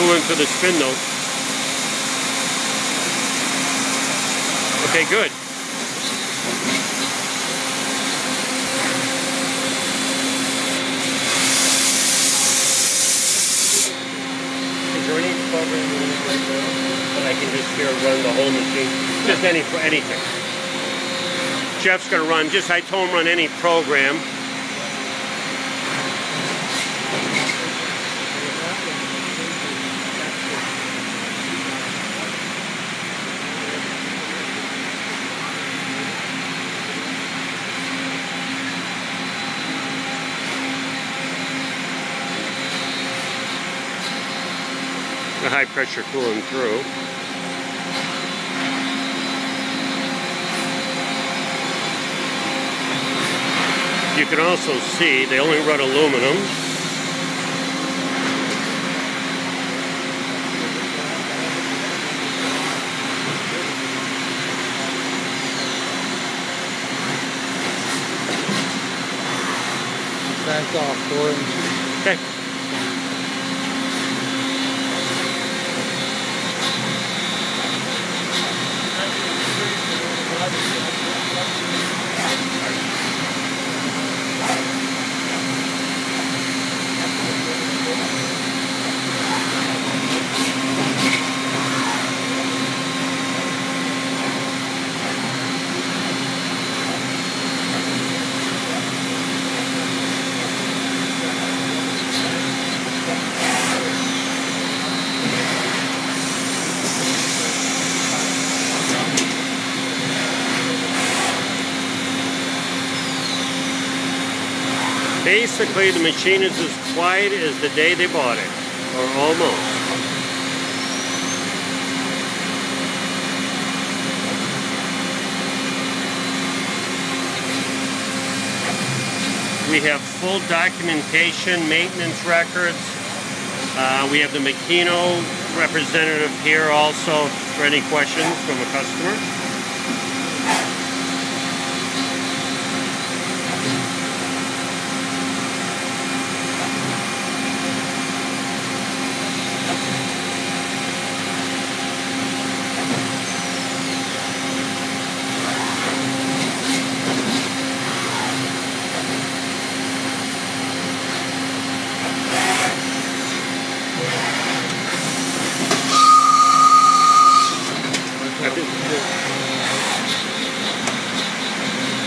coolant for the spindle. Okay, good. Is there any program right now that I can just here run the whole machine? Just anything. Jeff's gonna run, I told him run any program. The high pressure cooling through. You can also see they only run aluminum. Back off 4 inches. Okay. Basically, the machine is as quiet as the day they bought it, or almost. We have full documentation, maintenance records. We have the Makino representative here also for any questions from a customer.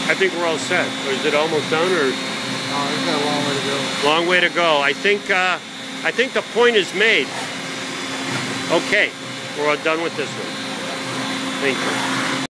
I think we're all set. Or is it almost done, or? No, we've got a long way to go. Long way to go. I think the point is made. Okay, we're all done with this one. Thank you.